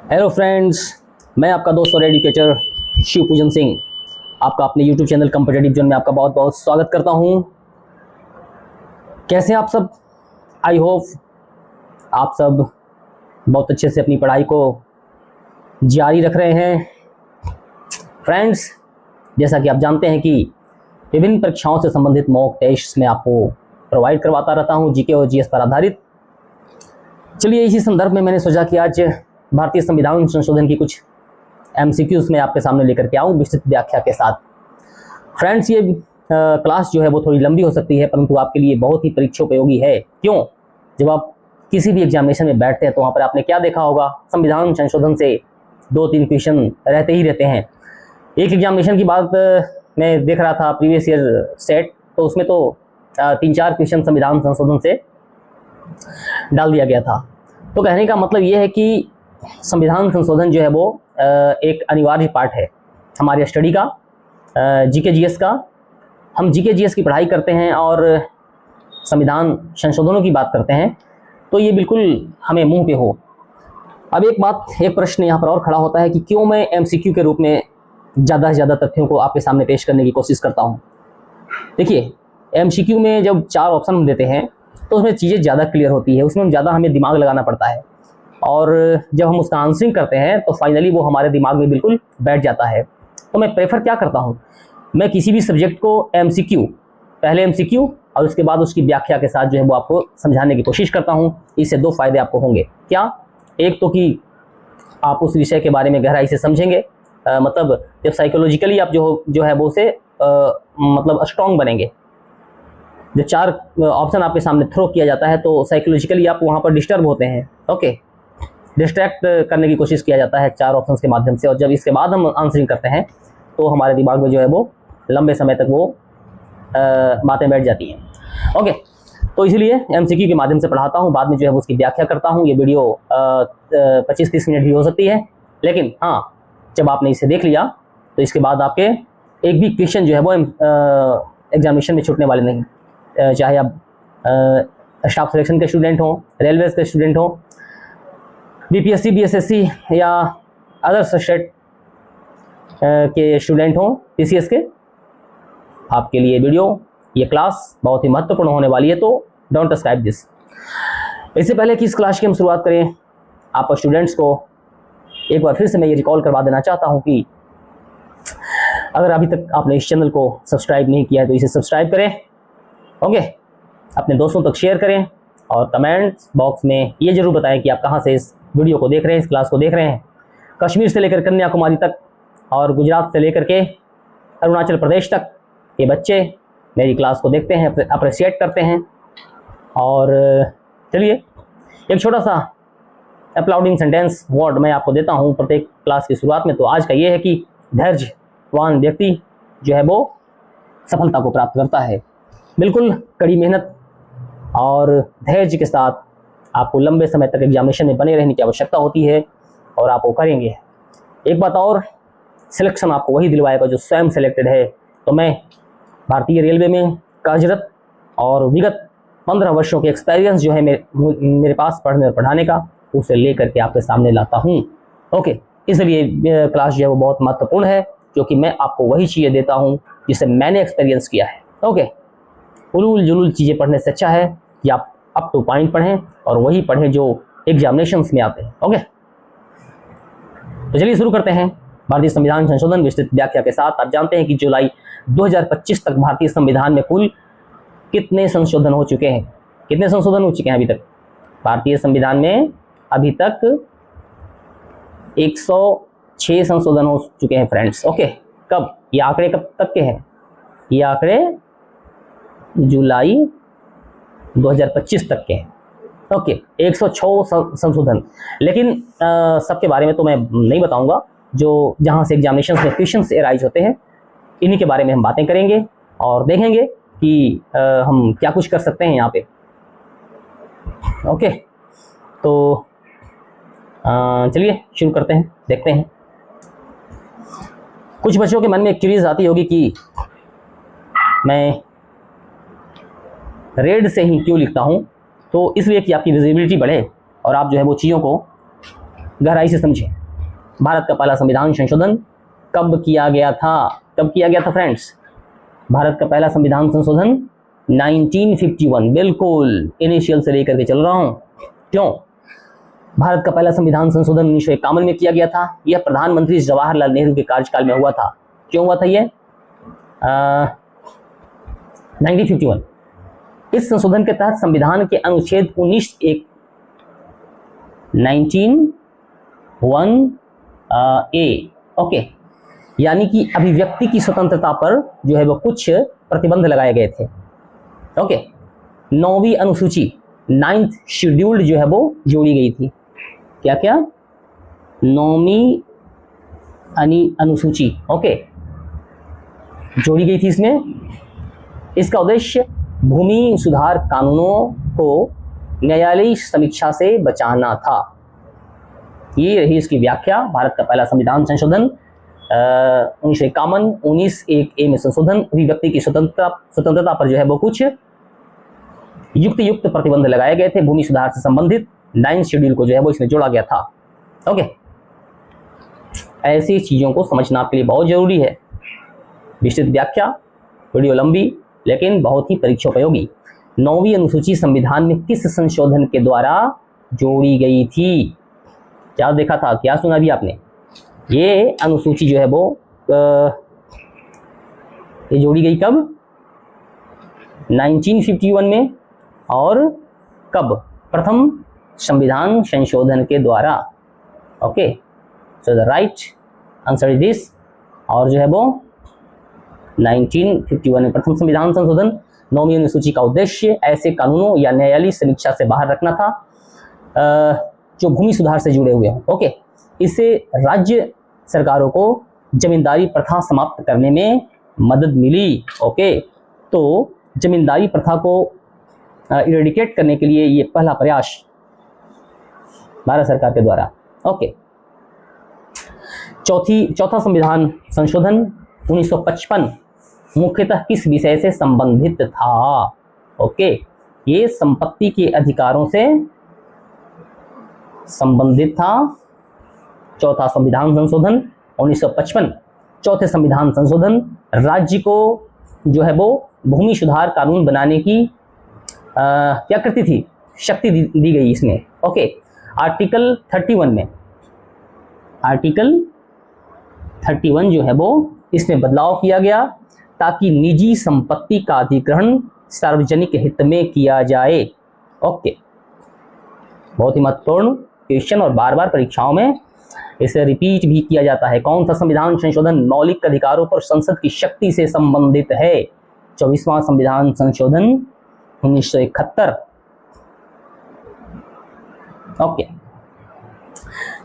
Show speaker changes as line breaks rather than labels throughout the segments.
Hello friends, मैं आपका दोस्त और एडुकेटर शिव पूजन सिंह आपका अपने यूट्यूब चैनल कॉम्पिटिटिव जोन में आपका बहुत बहुत स्वागत करता हूं। कैसे आप सब? आई होप आप सब बहुत अच्छे से अपनी पढ़ाई को जारी रख रहे हैं। फ्रेंड्स, जैसा कि आप जानते हैं कि विभिन्न परीक्षाओं से संबंधित मॉक टेस्ट में आपको प्रोवाइड करवाता रहता हूं, जीके और जीएस पर आधारित। चलिए, इसी संदर्भ में मैंने सोचा कि आज भारतीय संविधान संशोधन की कुछ एमसीक्यूज में आपके सामने लेकर के आऊँ विस्तृत व्याख्या के साथ। फ्रेंड्स, ये क्लास जो है वो थोड़ी लंबी हो सकती है, परंतु आपके लिए बहुत ही परीक्षोपयोगी है। क्यों? जब आप किसी भी एग्जामिनेशन में बैठते हैं तो वहाँ पर आपने क्या देखा होगा, संविधान संशोधन से 2-3 क्वेश्चन रहते ही रहते हैं। एक एग्जामिनेशन की बात मैं देख रहा था, प्रीवियस ईयर सेट, तो उसमें तो 3-4 क्वेश्चन संविधान संशोधन से डाल दिया गया था। तो कहने का मतलब ये है कि संविधान संशोधन जो है वो एक अनिवार्य पार्ट है हमारे स्टडी का, जीके जीएस का। हम जीके जीएस की पढ़ाई करते हैं और संविधान संशोधनों की बात करते हैं, तो ये बिल्कुल हमें मुंह पे हो। अब एक प्रश्न यहाँ पर और खड़ा होता है कि क्यों मैं एमसीक्यू के रूप में ज़्यादा से ज़्यादा तथ्यों को आपके सामने पेश करने की कोशिश करता हूँ। देखिए, एमसीक्यू में जब 4 ऑप्शन हम देते हैं तो उसमें चीज़ें ज़्यादा क्लियर होती है, उसमें ज़्यादा हमें दिमाग लगाना पड़ता है, और जब हम उसका आंसरिंग करते हैं तो फाइनली वो हमारे दिमाग में बिल्कुल बैठ जाता है। तो मैं प्रेफर क्या करता हूँ, मैं किसी भी सब्जेक्ट को एमसीक्यू, पहले एमसीक्यू और उसके बाद उसकी व्याख्या के साथ जो है वो आपको समझाने की कोशिश करता हूँ। इससे 2 फायदे आपको होंगे। क्या? एक तो कि आप उस विषय के बारे में गहराई से समझेंगे, मतलब जब साइकोलॉजिकली आप जो है वो उसे मतलब स्ट्रॉन्ग बनेंगे। जब 4 ऑप्शन आपके सामने थ्रो किया जाता है तो साइकोलॉजिकली आप वहाँ पर डिस्टर्ब होते हैं, ओके, डिस्ट्रैक्ट करने की कोशिश किया जाता है 4 ऑप्शंस के माध्यम से, और जब इसके बाद हम आंसरिंग करते हैं तो हमारे दिमाग में जो है वो लंबे समय तक वो बातें बैठ जाती हैं। ओके, तो इसीलिए एमसीक्यू के माध्यम से पढ़ाता हूँ, बाद में जो है वो उसकी व्याख्या करता हूँ। ये वीडियो 25-30 मिनट भी हो सकती है, लेकिन हाँ, जब आपने इसे देख लिया तो इसके बाद आपके एक भी क्वेश्चन जो है वो एग्जामिनेशन में छूटने वाले नहीं। चाहे आप स्टाफ सिलेक्शन के स्टूडेंट हों, रेलवेज के स्टूडेंट हों, बीपीएससी, बीएसएससी या अदर स्टेट के स्टूडेंट हों, पीसीएस के, आपके लिए वीडियो, ये क्लास बहुत ही महत्वपूर्ण होने वाली है, तो डोंट स्किप दिस। इससे पहले कि इस क्लास की हम शुरुआत करें, आप स्टूडेंट्स को एक बार फिर से मैं ये रिकॉल करवा देना चाहता हूँ कि अगर अभी तक आपने इस चैनल को सब्सक्राइब नहीं किया है तो इसे सब्सक्राइब करें, ओके, अपने दोस्तों तक शेयर करें, और कमेंट्स बॉक्स में ये जरूर बताएं कि आप कहाँ से इस वीडियो को देख रहे हैं, इस क्लास को देख रहे हैं। कश्मीर से लेकर कन्याकुमारी तक और गुजरात से लेकर के अरुणाचल प्रदेश तक के बच्चे मेरी क्लास को देखते हैं, अप्रिशिएट करते हैं। और चलिए, एक छोटा सा अप्लाउडिंग सेंटेंस वर्ड मैं आपको देता हूँ प्रत्येक क्लास की शुरुआत में। तो आज का ये है कि धैर्यवान व्यक्ति जो है वो सफलता को प्राप्त करता है। बिल्कुल कड़ी मेहनत और धैर्य के साथ आपको लंबे समय तक एग्जामिनेशन में बने रहने की आवश्यकता होती है, और आप वो करेंगे। एक बात और, सिलेक्शन आपको वही दिलवाएगा जो स्वयं सेलेक्टेड है। तो मैं भारतीय रेलवे में कार्यरत और विगत 15 वर्षों के एक्सपीरियंस जो है मेरे पास पढ़ने और पढ़ाने का, उसे लेकर के आपके सामने लाता हूँ, ओके। इसलिए क्लास जो है वो बहुत महत्वपूर्ण है, क्योंकि मैं आपको वही चीज़ें देता हूँ जिसे मैंने एक्सपीरियंस किया है, ओके। उलूल जुलूल चीज़ें पढ़ने से अच्छा है कि आप अप टू पॉइंट पढ़ें और वही पढ़ें जो एग्जामिनेशंस में आते हैं, ओके। तो चलिए शुरू करते हैं भारतीय संविधान संशोधन विस्तृत व्याख्या के साथ। आप जानते हैं कि जुलाई 2025 तक भारतीय संविधान में कुल कितने संशोधन हो चुके हैं? कितने संशोधन हो चुके हैं अभी तक? भारतीय संविधान में अभी तक 106 संशोधन हो चुके हैं फ्रेंड्स, ओके। कब? ये आंकड़े कब तक के हैं? ये आंकड़े जुलाई 2025 तक के हैं, ओके। 106 संशोधन, लेकिन सबके बारे में तो मैं नहीं बताऊंगा। जो जहां से एग्जामिनेशन में क्वेश्चन एराइज होते हैं, इन्हीं के बारे में हम बातें करेंगे और देखेंगे कि हम क्या कुछ कर सकते हैं यहाँ पे, ओके। तो चलिए शुरू करते हैं, देखते हैं। कुछ बच्चों के मन में एक क्यूरीज आती होगी कि मैं रेड से ही क्यों लिखता हूँ। तो इसलिए कि आपकी विजिबिलिटी बढ़े और आप जो है वो चीज़ों को गहराई से समझें। भारत का पहला संविधान संशोधन कब किया गया था? कब किया गया था फ्रेंड्स? भारत का पहला संविधान संशोधन 1951। बिल्कुल इनिशियल से लेकर के चल रहा हूं। क्यों? भारत का पहला संविधान संशोधन 1951 में किया गया था। यह प्रधानमंत्री जवाहरलाल नेहरू के कार्यकाल में हुआ था। क्यों हुआ था ये? 1951। इस संशोधन के तहत संविधान के अनुच्छेद 19(1)(a) ओके, यानी कि अभिव्यक्ति की स्वतंत्रता पर जो है वो कुछ प्रतिबंध लगाए गए थे। ओके, 9वीं अनुसूची 9th शेड्यूल्ड जो है वो जोड़ी गई थी। क्या क्या? 9वीं अनुसूची ओके जोड़ी गई थी इसमें। इसका उद्देश्य भूमि सुधार कानूनों को न्यायालयी समीक्षा से बचाना था। ये रही इसकी व्याख्या। भारत का पहला संविधान संशोधन 1951 19(1)(a) में संशोधन अभिव्यक्ति की स्वतंत्रता पर जो है वो कुछ युक्त प्रतिबंध लगाए गए थे। भूमि सुधार से संबंधित 9th शेड्यूल को जो है वो इसमें जोड़ा गया था। ओके, ऐसी चीजों को समझना आपके लिए बहुत जरूरी है। विस्तृत व्याख्या, वीडियो लंबी लेकिन बहुत ही परीक्षोपयोगी। 9वीं अनुसूची संविधान में किस संशोधन के द्वारा जोड़ी गई थी? क्या देखा था? क्या सुना भी आपने? ये अनुसूची जो है वो ये जोड़ी गई कब? 1951 में। और कब? प्रथम संविधान संशोधन के द्वारा। Okay, so the right answer is this. और जो है वो 1951 में प्रथम संविधान संशोधन। 9वीं अनुसूची का उद्देश्य ऐसे कानूनों या न्यायालयी समीक्षा से बाहर रखना था जो भूमि सुधार से जुड़े हुए हों। ओके, इससे राज्य सरकारों को जमींदारी प्रथा समाप्त करने में मदद मिली। ओके, तो जमींदारी प्रथा को इरेडिकेट करने के लिए ये पहला प्रयास भारत सरकार के द्वारा। ओके, चौथा संविधान संशोधन 1955 मुख्यतः किस विषय से संबंधित था? ओके, ये संपत्ति के अधिकारों से संबंधित था। चौथा संविधान संशोधन 1955। चौथे संविधान संशोधन राज्य को जो है वो भूमि सुधार कानून बनाने की क्या करती थी? शक्ति दी गई इसमें। ओके, आर्टिकल 31 में, आर्टिकल 31 जो है वो इसमें बदलाव किया गया ताकि निजी संपत्ति का अधिग्रहण सार्वजनिक हित में किया जाए। ओके, बहुत ही महत्वपूर्ण क्वेश्चन और बार बार परीक्षाओं में इसे रिपीट भी किया जाता है। कौन सा संविधान संशोधन मौलिक अधिकारों पर संसद की शक्ति से संबंधित है? 24वां संविधान संशोधन 1971। ओके,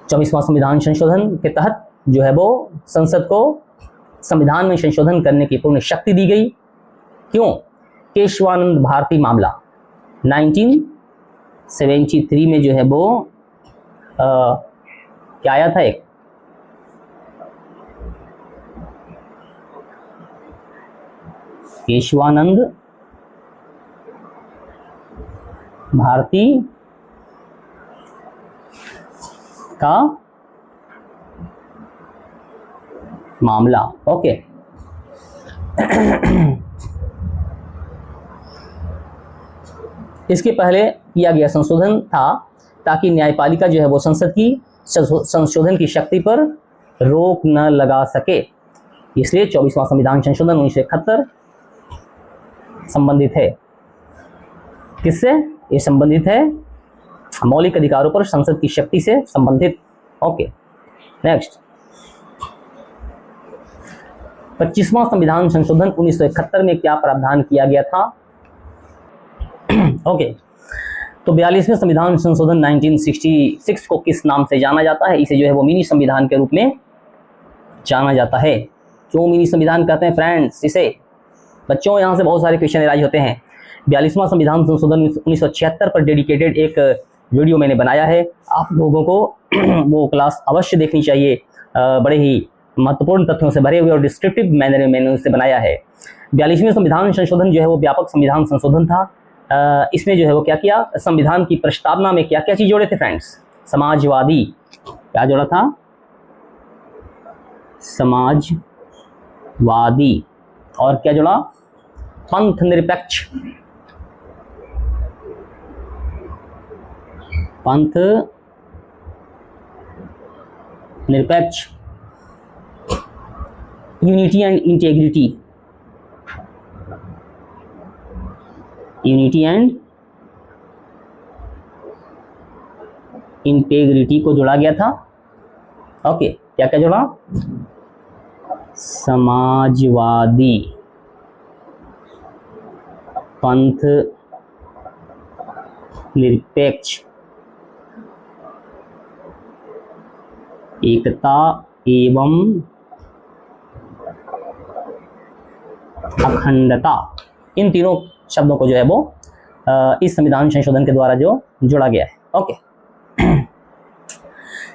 24वां संविधान संशोधन के तहत जो है वो संसद को संविधान में संशोधन करने की पूर्ण शक्ति दी गई। क्यों? केशवानंद भारती मामला 1973 में जो है वो क्या आया था? एक केशवानंद भारती का मामला। ओके, इसके पहले किया गया संशोधन था ताकि न्यायपालिका जो है वो संसद की संशोधन की शक्ति पर रोक न लगा सके। इसलिए 24वां संविधान संशोधन 1971 संबंधित है। किससे ये संबंधित है? मौलिक अधिकारों पर संसद की शक्ति से संबंधित। ओके, नेक्स्ट 25वां संविधान संशोधन 1971 में क्या प्रावधान किया गया था? ओके, तो 42वें संविधान संशोधन 1966 को किस नाम से जाना जाता है? इसे जो है वो मिनी संविधान के रूप में जाना जाता है। क्यों मिनी संविधान कहते हैं फ्रेंड्स इसे? बच्चों, यहाँ से बहुत सारे क्वेश्चन राइज होते हैं। 42वां संविधान संशोधन 1976 पर डेडिकेटेड एक वीडियो मैंने बनाया है, आप लोगों को वो क्लास अवश्य देखनी चाहिए। बड़े ही महत्वपूर्ण तथ्यों से भरे हुए और डिस्क्रिप्टिव मैनर में मैंने उसे बनाया है। 42वें संविधान संशोधन जो है वो व्यापक संविधान संशोधन था। इसमें जो है वो क्या किया? संविधान की प्रस्तावना में क्या क्या चीज जोड़े थे फ्रेंड्स? समाजवादी, क्या जोड़ा था? समाजवादी। और क्या जोड़ा? पंथ निरपेक्ष। पंथ निरपेक्ष। Unity and integrity, unity and integrity को जोड़ा गया था। ओके, क्या क्या जोड़ा? समाजवादी, पंथ निरपेक्ष, एकता एवं अखंडता, इन तीनों शब्दों को जो है वो इस संविधान संशोधन के द्वारा जो जोड़ा गया है। ओके,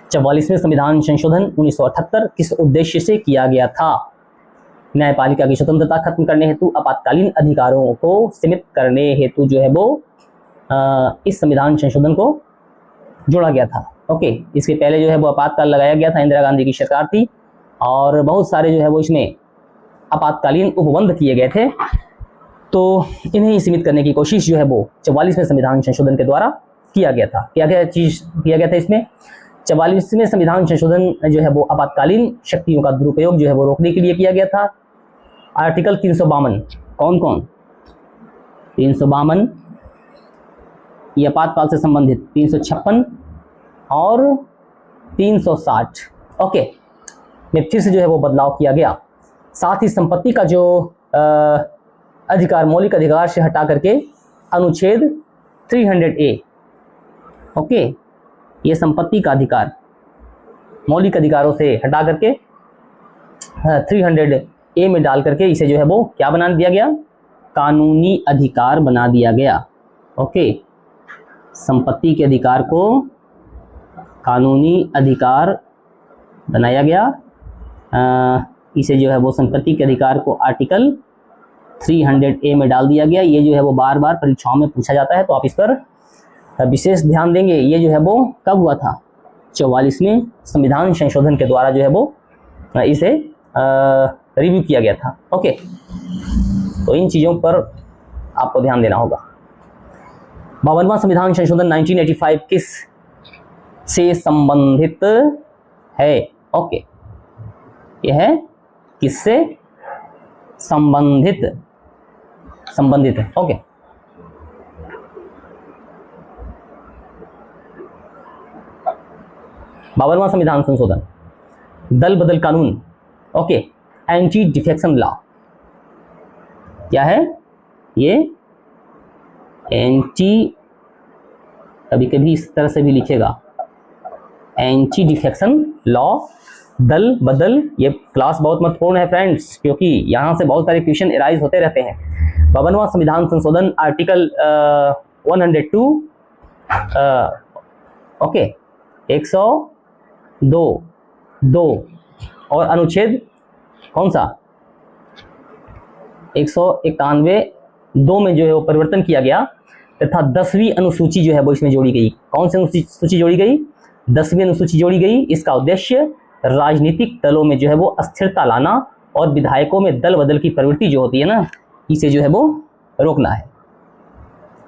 44वें संविधान संशोधन 1978 किस उद्देश्य से किया गया था? न्यायपालिका की स्वतंत्रता खत्म करने हेतु, आपातकालीन अधिकारों को सीमित करने हेतु जो है वो इस संविधान संशोधन को जोड़ा गया था। ओके, इसके पहले जो है वो आपातकाल लगाया गया था, इंदिरा गांधी की सरकार थी और बहुत सारे जो है वो इसमें आपातकालीन उपबंध किए गए थे, तो इन्हें सीमित करने की कोशिश जो है वो 44वें संविधान संशोधन के द्वारा किया गया था। क्या क्या चीज किया गया था इसमें? 44वें संविधान संशोधन जो है वो आपातकालीन शक्तियों का दुरुपयोग जो है वो रोकने के लिए किया गया था। आर्टिकल 352, कौन कौन? 352 ये आपातकाल से संबंधित, 356 और 360। ओके, में फिर से जो है वो बदलाव किया गया। साथ ही संपत्ति का जो अधिकार मौलिक अधिकार से हटा करके अनुच्छेद 300A, ओके, ये संपत्ति का अधिकार मौलिक अधिकारों से हटा करके 300A में डाल करके इसे जो है वो क्या बना दिया गया? कानूनी अधिकार बना दिया गया। ओके, संपत्ति के अधिकार को कानूनी अधिकार बनाया गया। इसे जो है वो संपत्ति के अधिकार को आर्टिकल 300A में डाल दिया गया। ये जो है वो बार बार परीक्षाओं में पूछा जाता है, तो आप इस पर विशेष ध्यान देंगे। ये जो है वो कब हुआ था? 44वें संविधान संशोधन के द्वारा जो है वो इसे रिव्यू किया गया था। ओके, तो इन चीज़ों पर आपको ध्यान देना होगा। 52वां संविधान संशोधन 1985 किस से संबंधित है? ओके, यह है किससे संबंधित? संबंधित है। ओके, बावनवां संविधान संशोधन, दल बदल कानून। ओके, एंटी डिफेक्शन लॉ, क्या है ये? एंटी, कभी कभी इस तरह से भी लिखेगा, एंटी डिफेक्शन लॉ, दल बदल। ये क्लास बहुत महत्वपूर्ण है फ्रेंड्स, क्योंकि यहाँ से बहुत सारे क्वेश्चन एराइज होते रहते हैं। 52वां संविधान संशोधन आर्टिकल 102, ओके, 102 और अनुच्छेद कौन सा? 191(2) में जो है वो परिवर्तन किया गया तथा 10वीं अनुसूची जो है वो इसमें जोड़ी गई। कौन सी अनुसूची जोड़ी गई? 10वीं अनुसूची जोड़ी गई। इसका उद्देश्य राजनीतिक दलों में जो है वो अस्थिरता लाना और विधायकों में दल बदल की प्रवृत्ति जो होती है ना, इसे जो है वो रोकना है।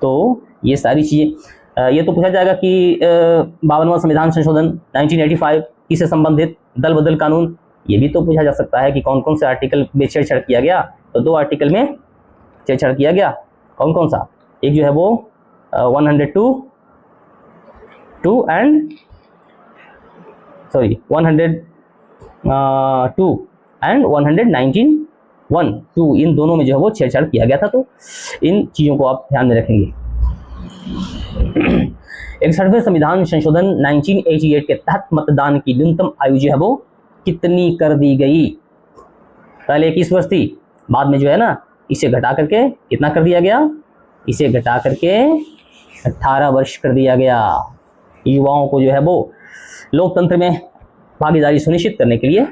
तो ये सारी चीज़ें, ये तो पूछा जाएगा कि 52वां संविधान संशोधन 1985 किससे संबंधित? दल बदल कानून। ये भी तो पूछा जा सकता है कि कौन कौन से आर्टिकल में छेड़छाड़ किया गया। तो 2 आर्टिकल में छेड़छाड़ किया गया। कौन कौन सा? एक जो है वो 102 एंड 119(1) इन दोनों में जो है वो छेड़छाड़ किया गया था। तो इन चीज़ों को आप ध्यान में रखेंगे। 61वें संविधान संशोधन 1988 के तहत मतदान की न्यूनतम आयु जो है वो कितनी कर दी गई? पहले 21 वर्ष थी, बाद में जो है ना इसे घटा करके कितना कर दिया गया? इसे घटा करके 18 वर्ष कर दिया गया। युवाओं को जो है वो लोकतंत्र में भागीदारी सुनिश्चित करने के लिए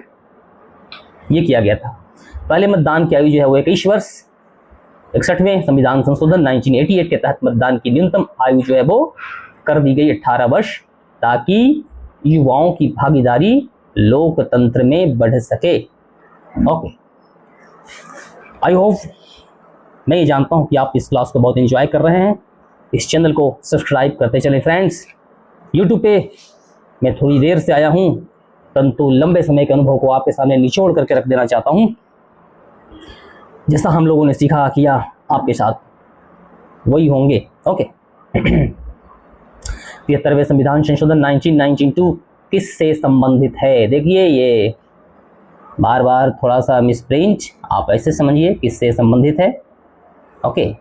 ये किया गया था। पहले मतदान की आयु जो है वो 21 वर्ष। 61वें संविधान संशोधन 1988 के तहत मतदान की न्यूनतम आयु जो है वो कर दी गई 18 वर्ष। ताकि युवाओं की भागीदारी लोकतंत्र में बढ़ सके। ओके, आई होप, मैं ये जानता हूँ कि आप इस क्लास को बहुत एंजॉय कर रहे हैं। इस चैनल को सब्सक्राइब करते चलें फ्रेंड्स। यूट्यूब पे मैं थोड़ी देर से आया हूँ, परंतु लंबे समय के अनुभव को आपके सामने निचोड़ करके रख देना चाहता हूँ। जैसा हम लोगों ने सीखा किया आपके साथ वही होंगे। ओके 73वें संविधान संशोधन 1992 किससे संबंधित है? देखिए ये बार बार थोड़ा सा मिसप्रिंट, आप ऐसे समझिए किससे संबंधित है। ओके,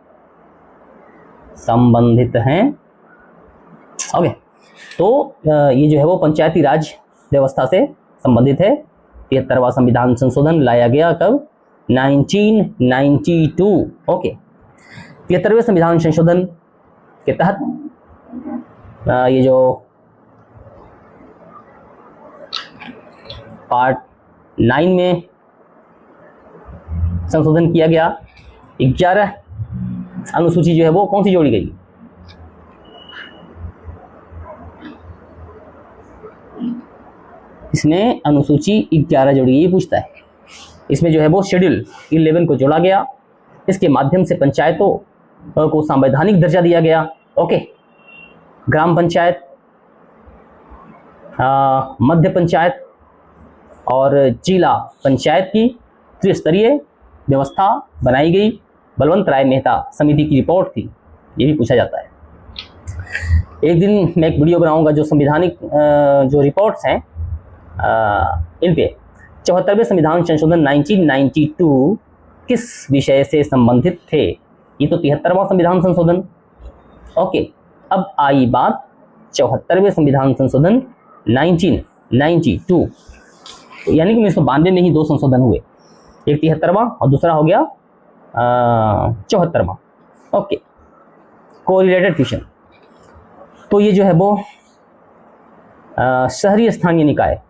संबंधित हैं। ओके, तो ये जो है वो पंचायती राज व्यवस्था से संबंधित है। 73वां संविधान संशोधन लाया गया कब? 1992। ओके, 73वें संविधान संशोधन के तहत ये जो पार्ट 9 में संशोधन किया गया, 11 अनुसूची जो है वो कौन सी जोड़ी गई? इसमें अनुसूची 11 जोड़ी, ये पूछता है। इसमें जो है वो शेड्यूल 11 को जोड़ा गया। इसके माध्यम से पंचायतों को संवैधानिक दर्जा दिया गया। ओके, ग्राम पंचायत, मध्य पंचायत और जिला पंचायत की त्रिस्तरीय व्यवस्था बनाई गई। बलवंत राय मेहता समिति की रिपोर्ट थी, ये भी पूछा जाता है। एक दिन मैं एक वीडियो बनाऊंगा जो संवैधानिक जो रिपोर्ट्स हैं इन पे। 74वें संविधान संशोधन 1992 किस विषय से संबंधित थे? ये तो 73वां संविधान संशोधन। ओके, अब आई बात 74वें संविधान संशोधन 1992, यानी कि 1992 में ही दो संशोधन हुए, एक 73वां और दूसरा हो गया 74वां। Okay, correlated question. तो ये जो है वो शहरी स्थानीय निकाय,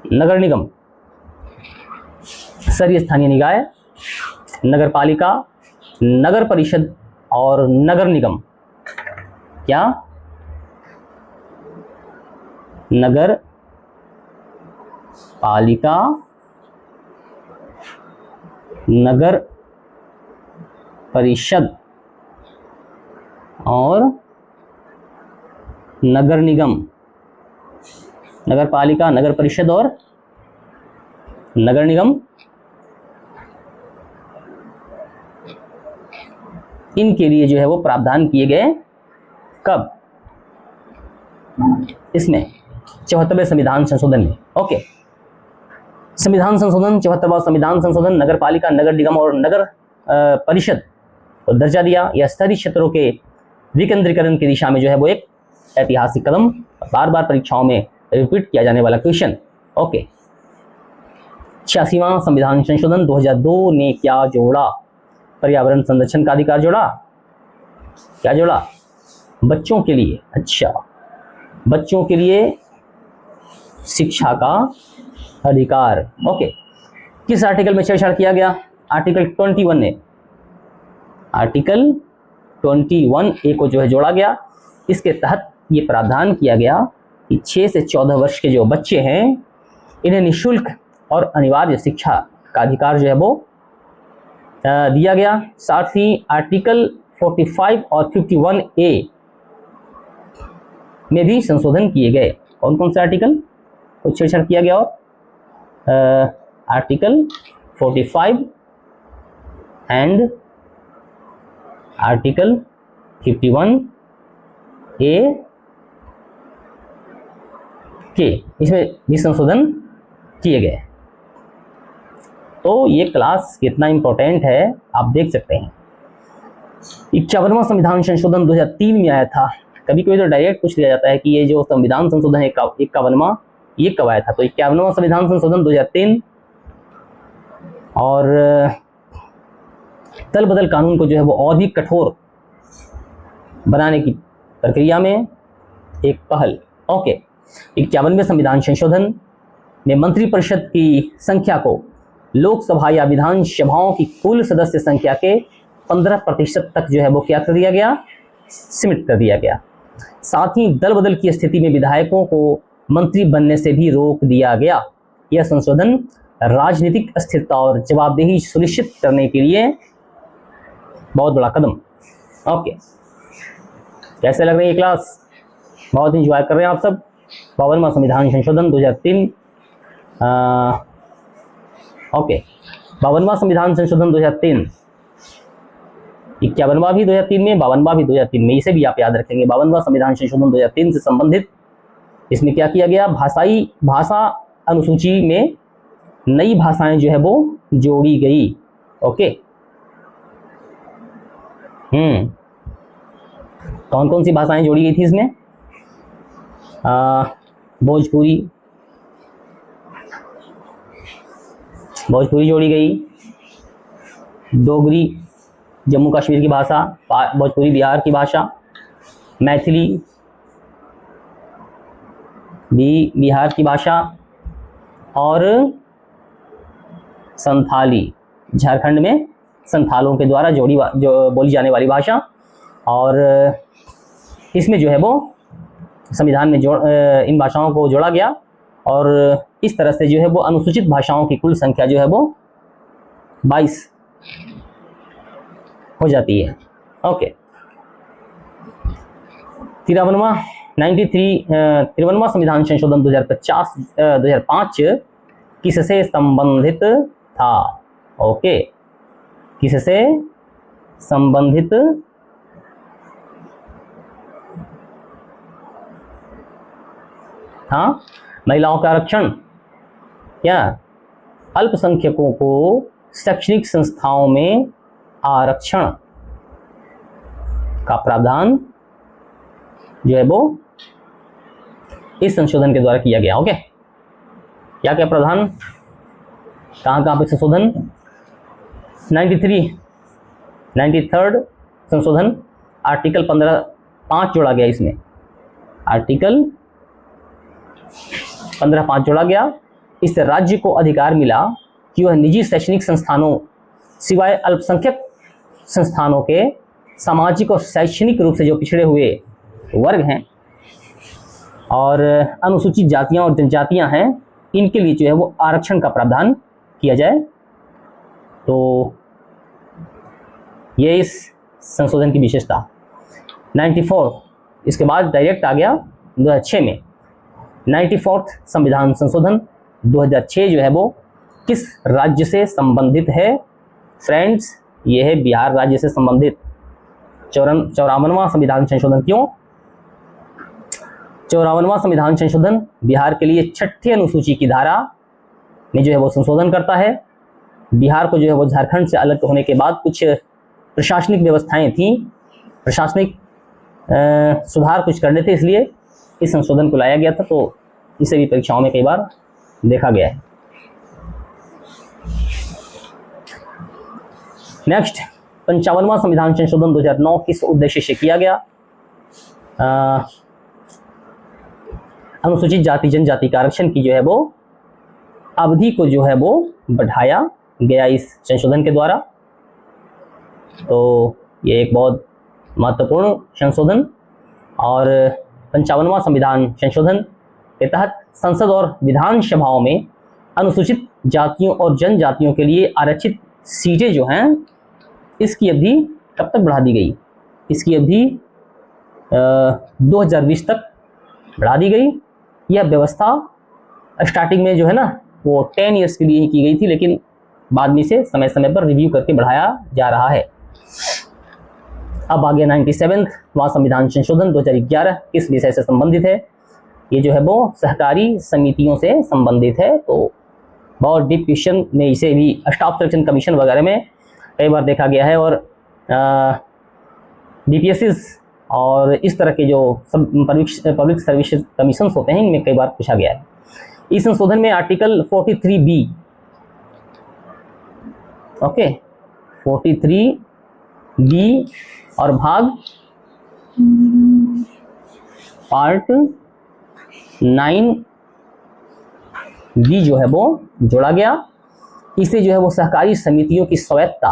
नगर निगम, शहरी स्थानीय निकाय, नगर पालिका, नगर परिषद और नगर निगम। क्या? नगर पालिका, नगर परिषद और नगर निगम। नगर पालिका, नगर परिषद और नगर निगम, इनके लिए जो है वो प्रावधान किए गए कब? इसमें 74वें संविधान संशोधन में। ओके, संविधान संशोधन 74वां संविधान संशोधन नगर पालिका, नगर निगम और नगर परिषद को दर्जा दिया। यह शहरी क्षेत्रों के विकेंद्रीकरण की दिशा में जो है वो एक ऐतिहासिक कदम, बार बार परीक्षाओं में रिपीट किया जाने वाला क्वेश्चन। ओके, 86वां संविधान संशोधन 2002 ने क्या जोड़ा? पर्यावरण संरक्षण का अधिकार जोड़ा। क्या जोड़ा? बच्चों के लिए, अच्छा, बच्चों के लिए शिक्षा का अधिकार। ओके, किस आर्टिकल में छेड़छाड़ किया गया? आर्टिकल 21 ने, आर्टिकल 21A को जो है जोड़ा गया। इसके तहत ये प्रावधान किया गया कि 6 से 14 वर्ष के जो बच्चे हैं इन्हें निःशुल्क और अनिवार्य शिक्षा का अधिकार जो है वो दिया गया। साथ ही आर्टिकल 45 और 51A में भी संशोधन किए गए। कौन कौन से आर्टिकल को छेड़छाड़ किया गया? और आर्टिकल 45 एंड आर्टिकल 51A के, इसमें भी संशोधन किए गए। तो ये क्लास कितना इंपॉर्टेंट है आप देख सकते हैं। 51वां संविधान संशोधन 2003 में आया था। कभी कभी तो डायरेक्ट पूछ लिया जाता है कि ये जो संविधान संशोधन है 51वां ये कब आया था? तो 51वां संविधान संशोधन 2003। और तल बदल कानून को जो है वो और भी कठोर बनाने की प्रक्रिया में एक पहल। ओके, 51वें संविधान संशोधन में मंत्रिपरिषद की संख्या को लोकसभा या विधानसभाओं की कुल सदस्य संख्या के 15% तक जो है वो क्या कर दिया गया? सीमित कर दिया गया। साथ ही दल बदल की स्थिति में विधायकों को मंत्री बनने से भी रोक दिया गया। यह संशोधन राजनीतिक स्थिरता और जवाबदेही सुनिश्चित करने के लिए बहुत बड़ा कदम। ओके, कैसे लग रही है क्लास? बहुत इंजॉय कर रहे हैं आप सब। 52वां संविधान संशोधन 2003। ओके, 52वां संविधान संशोधन 2003, 51वां भी 2003 में, 52वां भी 2003 में, इसे भी आप याद रखेंगे। 52वां संविधान संशोधन 2003 से संबंधित इसमें क्या किया गया? भाषा अनुसूची में नई भाषाएं जो है वो जोड़ी गई। ओके, कौन कौन सी भाषाएं जोड़ी गई थी इसमें? भोजपुरी जोड़ी गई, डोगरी जम्मू कश्मीर की भाषा, भोजपुरी बिहार की भाषा, मैथिली भी बिहार की भाषा, और संथाली झारखंड में संथालों के द्वारा जो बोली जाने वाली भाषा। और इसमें जो है वो संविधान में इन भाषाओं को जोड़ा गया और इस तरह से जो है वो अनुसूचित भाषाओं की कुल संख्या जो है वो 22 हो जाती है। ओके, 53वां संविधान संशोधन 2005 किससे संबंधित था? ओके, किससे संबंधित? हाँ, महिलाओं का आरक्षण, क्या अल्पसंख्यकों को शैक्षणिक संस्थाओं में आरक्षण का प्रावधान जो है वो इस संशोधन के द्वारा किया गया। ओके, क्या क्या प्रावधान, कहाँ पे संशोधन? 93rd संशोधन, आर्टिकल 15(5) जोड़ा गया। इसमें आर्टिकल 15(5) जोड़ा गया। इससे राज्य को अधिकार मिला कि वह निजी शैक्षणिक संस्थानों सिवाय अल्पसंख्यक संस्थानों के सामाजिक और शैक्षणिक रूप से जो पिछड़े हुए वर्ग हैं और अनुसूचित जातियां और जनजातियां हैं, इनके लिए जो है वो आरक्षण का प्रावधान किया जाए। तो ये इस संशोधन की विशेषता। 94 इसके बाद डायरेक्ट आ गया 2006 में। 94वां संविधान संशोधन 2006 जो है वो किस राज्य से संबंधित है? फ्रेंड्स, ये है बिहार राज्य से संबंधित। 54वां संविधान संशोधन क्यों? 54वां संविधान संशोधन बिहार के लिए 6ठी अनुसूची की धारा में जो है वो संशोधन करता है। बिहार को जो है वो झारखंड से अलग होने के बाद कुछ प्रशासनिक व्यवस्थाएं थी, प्रशासनिक सुधार कुछ करने थे, इसलिए इस संशोधन को लाया गया था। तो इसे भी परीक्षाओं में कई बार देखा गया है। नेक्स्ट, 55वां संविधान संशोधन 2009 किस उद्देश्य से किया गया? अनुसूचित जाति जनजाति का आरक्षण की जो है वो अवधि को जो है वो बढ़ाया गया इस संशोधन के द्वारा। तो ये एक बहुत महत्वपूर्ण संशोधन। और 55वां संविधान संशोधन के तहत संसद और विधानसभाओं में अनुसूचित जातियों और जनजातियों के लिए आरक्षित सीटें जो हैं, इसकी अवधि कब तक बढ़ा दी गई? इसकी अवधि 2020 तक बढ़ा दी गई। यह व्यवस्था स्टार्टिंग में जो है ना वो 10 ईयर्स के लिए ही की गई थी, लेकिन बाद में से समय समय पर रिव्यू करके बढ़ाया जा रहा है। अब आ गया 97वां संविधान संशोधन 2011 किस विषय से संबंधित है? ये जो है वो सहकारी समितियों से संबंधित है। तो बहुत डीप क्वेश्चन में इसे भी स्टाफ सिलेक्शन कमीशन वगैरह में कई बार देखा गया है और बीपीएससीज और इस तरह के जो पब्लिक सर्विस कमीशन होते हैं, इनमें कई बार पूछा गया है। इस संशोधन में आर्टिकल 43B, ओके, 43B और भाग पार्ट 9B जो है वो जोड़ा गया। इससे जो है वो सहकारी समितियों की स्वायत्तता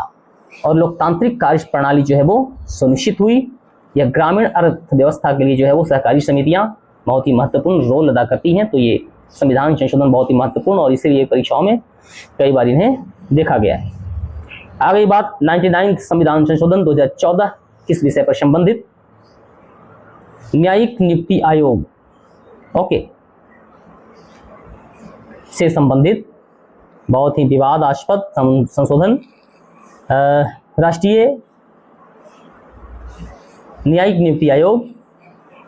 और लोकतांत्रिक कार्य प्रणाली जो है वो सुनिश्चित हुई। यह ग्रामीण अर्थव्यवस्था के लिए जो है वो सहकारी समितियां बहुत ही महत्वपूर्ण रोल अदा करती हैं। तो ये संविधान संशोधन बहुत ही महत्वपूर्ण और इसीलिए परीक्षाओं में कई बार इन्हें देखा गया है। आ गई बात 99 संविधान संशोधन 2014 किस विषय पर संबंधित? न्यायिक नियुक्ति आयोग ओके से संबंधित बहुत ही विवादास्पद संशोधन। राष्ट्रीय न्यायिक नियुक्ति आयोग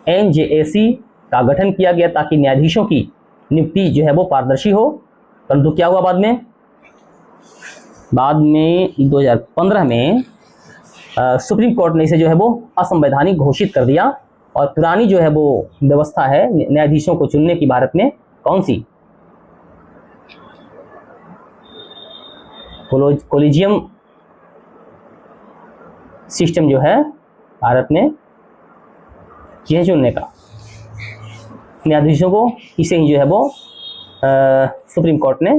NJAC का गठन किया गया ताकि न्यायाधीशों की नियुक्ति जो है वो पारदर्शी हो। परंतु क्या हुआ बाद में 2015 में सुप्रीम कोर्ट ने इसे जो है वो असंवैधानिक घोषित कर दिया और पुरानी जो है वो व्यवस्था है न्यायाधीशों को चुनने की भारत में कौन सी कोलिजियम सिस्टम जो है भारत में यह चुनने का न्यायाधीशों को इसे ही जो है वो सुप्रीम कोर्ट ने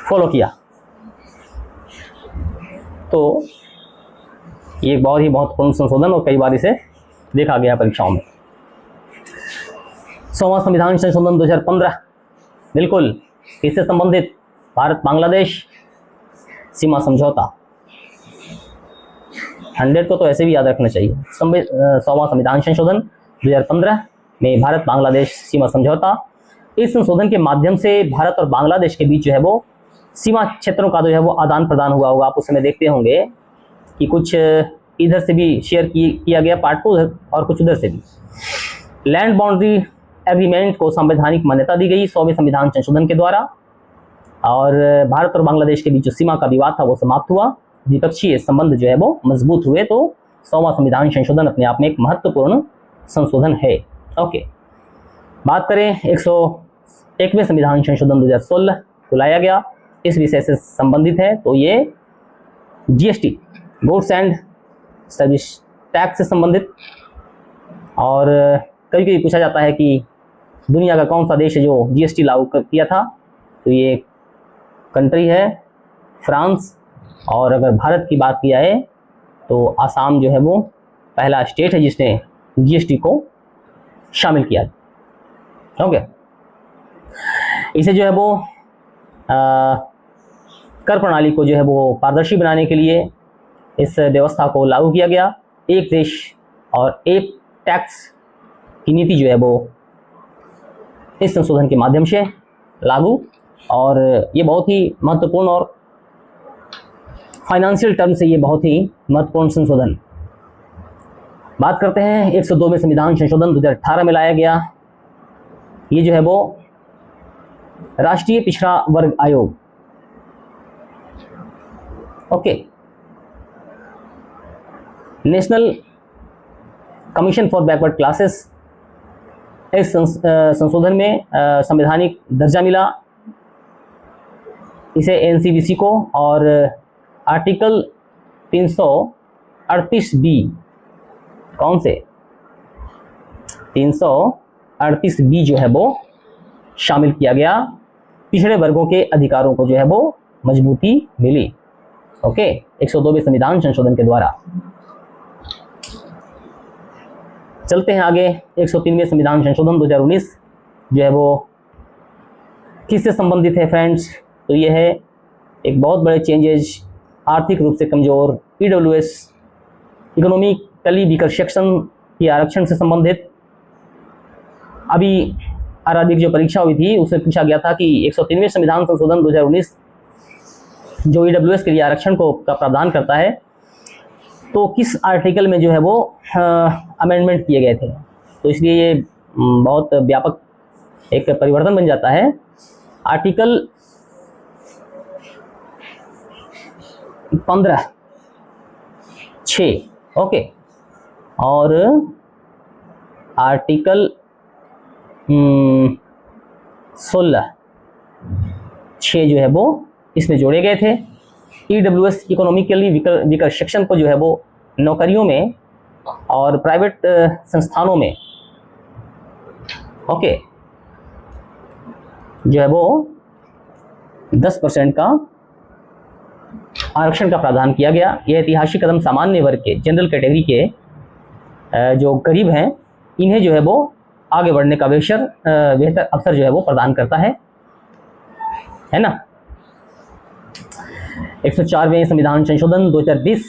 फॉलो किया। तो ये एक बहुत ही महत्वपूर्ण संशोधन और कई बार इसे देखा गया परीक्षाओं में। 100वां संविधान संशोधन 2015 बिल्कुल किससे संबंधित? भारत बांग्लादेश सीमा समझौता। 100 को तो ऐसे भी याद रखना चाहिए। 100वां संविधान संशोधन 2015 में भारत बांग्लादेश सीमा समझौता। इस संशोधन के माध्यम से भारत और बांग्लादेश के बीच जो है वो सीमा क्षेत्रों का जो है वो आदान प्रदान हुआ होगा। आप उस समय देखते होंगे कि कुछ इधर से भी शेयर किया गया पार्ट को और कुछ उधर से भी। लैंड बाउंड्री एग्रीमेंट को संवैधानिक मान्यता दी गई 100वें संविधान संशोधन के द्वारा और भारत और बांग्लादेश के बीच जो सीमा का विवाद था वो समाप्त हुआ। द्विपक्षीय संबंध जो है वो मजबूत हुए। तो 100वां संविधान संशोधन अपने आप में एक महत्वपूर्ण संशोधन है। ओके, बात करें 101वें संविधान संशोधन 2016 को लाया गया, इस विषय से संबंधित है। तो ये GST goods and service tax से संबंधित। और कभी कभी पूछा जाता है कि दुनिया का कौन सा देश है जो GST लागू किया था? तो ये कंट्री है फ्रांस। और अगर भारत की बात की जाए तो आसाम जो है वो पहला स्टेट है जिसने GST को शामिल किया। ओके, इसे जो है वो कर प्रणाली को जो है वो पारदर्शी बनाने के लिए इस व्यवस्था को लागू किया गया। एक देश और एक टैक्स की नीति जो है वो इस संशोधन के माध्यम से लागू। और ये बहुत ही महत्वपूर्ण और फाइनेंशियल टर्म से ये बहुत ही महत्वपूर्ण संशोधन। बात करते हैं 102वें संविधान संशोधन 2018 में लाया गया। ये जो है वो राष्ट्रीय पिछड़ा वर्ग आयोग। Okay, national commission for backward classes. इस संशोधन में संवैधानिक दर्जा मिला इसे NCVC को। और आर्टिकल 338B कौन से 338B जो है वो शामिल किया गया। पिछड़े वर्गों के अधिकारों को जो है वो मजबूती मिली। ओके, 102वें संविधान संशोधन के द्वारा। चलते हैं आगे 103वें संविधान संशोधन 2019 जो है वो किससे संबंधित है फ्रेंड्स? तो ये है एक बहुत बड़े चेंजेज आर्थिक रूप से कमजोर EWS इकोनॉमिकली वीकर सेक्शन की आरक्षण से संबंधित। अभी आरआरबी की जो परीक्षा हुई थी उसमें पूछा गया था कि 103वें संविधान संशोधन 2019 जो EWS के लिए आरक्षण को का प्रावधान करता है तो किस आर्टिकल में जो है वो अमेंडमेंट किए गए थे। तो इसलिए ये बहुत व्यापक एक परिवर्तन बन जाता है। आर्टिकल 15(6) ओके, और आर्टिकल 16(6) जो है वो इसमें जोड़े गए थे। EWS इकोनॉमिकली वीकर सेक्शन को जो है वो नौकरियों में और प्राइवेट संस्थानों में ओके जो है वो 10% का आरक्षण का प्रावधान किया गया। यह ऐतिहासिक कदम सामान्य वर्ग के, जनरल कैटेगरी के जो गरीब हैं, इन्हें जो है वो आगे बढ़ने का बेहतर अवसर जो है वो प्रदान करता है ना। 104वें संविधान संशोधन 2020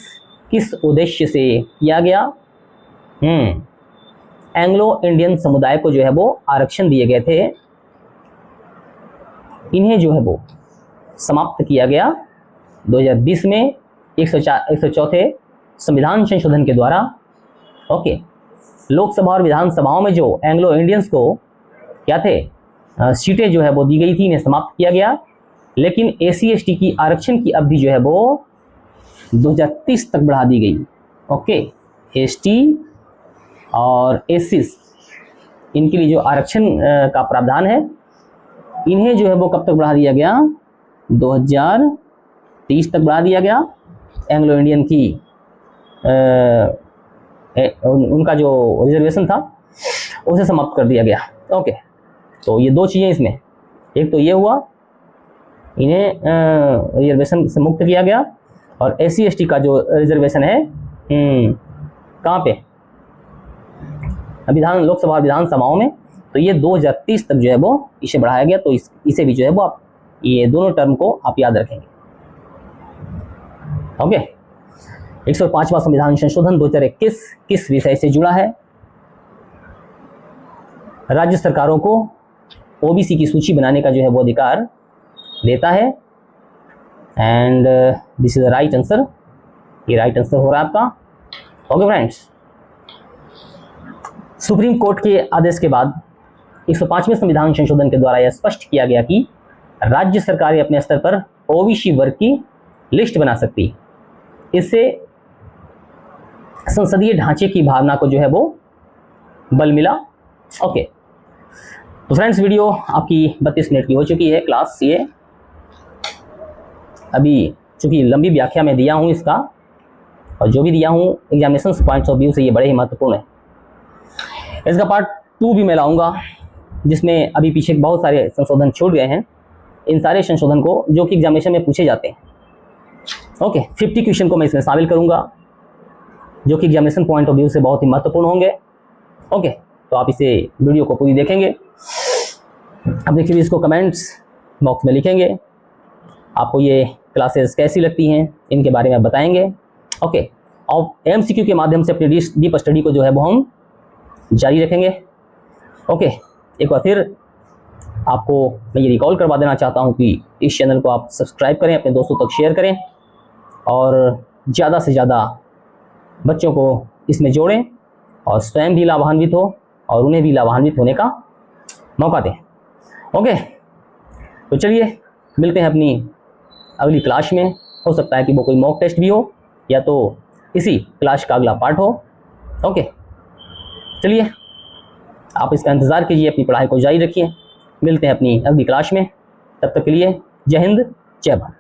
किस उद्देश्य से किया गया? एंग्लो इंडियन समुदाय को जो है वो आरक्षण दिए गए थे, इन्हें जो है वो समाप्त किया गया 2020 में 104वें संविधान संशोधन के द्वारा। ओके, लोकसभा और विधानसभाओं में जो एंग्लो इंडियंस को क्या थे सीटें जो है वो दी गई थी, इन्हें समाप्त किया गया। लेकिन SC/ST की आरक्षण की अवधि जो है वो 2030 तक बढ़ा दी गई। ओके, ST और SC इनके लिए जो आरक्षण का प्रावधान है, इन्हें जो है वो कब तक बढ़ा दिया गया? 2030 तक बढ़ा दिया गया। एंग्लो इंडियन की उनका जो रिजर्वेशन था उसे समाप्त कर दिया गया। ओके, तो ये दो चीज़ें इसमें, एक तो ये हुआ, इन्हें रिजर्वेशन से मुक्त किया गया, और SC/ST का जो रिजर्वेशन है कहाँ पे? लोकसभा और विधानसभाओं में, तो ये 2030 तक जो है वो इसे बढ़ाया गया। तो इसे भी जो है वो आप ये दोनों टर्म को आप याद रखेंगे। ओके, 105वां संविधान संशोधन 2021 किस विषय से जुड़ा है? राज्य सरकारों को OBC की सूची बनाने का जो है वो अधिकार देता है। And this is the right answer. ये राइट आंसर हो रहा है आपका। ओके फ्रेंड्स, सुप्रीम कोर्ट के आदेश के बाद 105वें संविधान संशोधन के द्वारा यह स्पष्ट किया गया कि राज्य सरकारें अपने स्तर पर OBC वर्ग की लिस्ट बना सकती। इससे संसदीय ढांचे की भावना को जो है वो बल मिला। ओके, तो फ्रेंड्स वीडियो आपकी 32 मिनट की हो चुकी है क्लास। ये अभी चूंकि लंबी व्याख्या में दिया हूँ इसका, और जो भी दिया हूँ एग्जामिनेशन पॉइंट्स ऑफ व्यू से ये बड़े ही महत्वपूर्ण है। इसका पार्ट 2 भी मैं लाऊंगा, जिसमें अभी पीछे बहुत सारे संशोधन छूट गए हैं। इन सारे संशोधन को जो कि एग्जामिनेशन में पूछे जाते हैं, ओके, 50 क्वेश्चन को मैं इसमें शामिल करूंगा, जो कि एग्जामिनेशन पॉइंट ऑफ व्यू से बहुत ही महत्वपूर्ण होंगे। ओके, तो आप इसे वीडियो को पूरी देखेंगे। अब देखिए, इसको कमेंट्स बॉक्स में लिखेंगे, आपको ये क्लासेस कैसी लगती हैं, इनके बारे में बताएंगे। ओके, और MCQ के माध्यम से अपनी डीप स्टडी को जो है वो हम जारी रखेंगे। ओके, एक बार फिर आपको मैं ये रिकॉल करवा देना चाहता हूँ कि इस चैनल को आप सब्सक्राइब करें, अपने दोस्तों तक शेयर करें, और ज़्यादा से ज़्यादा बच्चों को इसमें जोड़ें, और स्वयं भी लाभान्वित हो और उन्हें भी लाभान्वित होने का मौका दें। ओके, तो चलिए मिलते हैं अपनी अगली क्लास में। हो सकता है कि वो कोई मॉक टेस्ट भी हो, या तो इसी क्लास का अगला पार्ट हो। ओके, चलिए आप इसका इंतज़ार कीजिए, अपनी पढ़ाई को जारी रखिए। मिलते हैं अपनी अगली क्लास में, तब तक के लिए जय हिंद, जय भारत।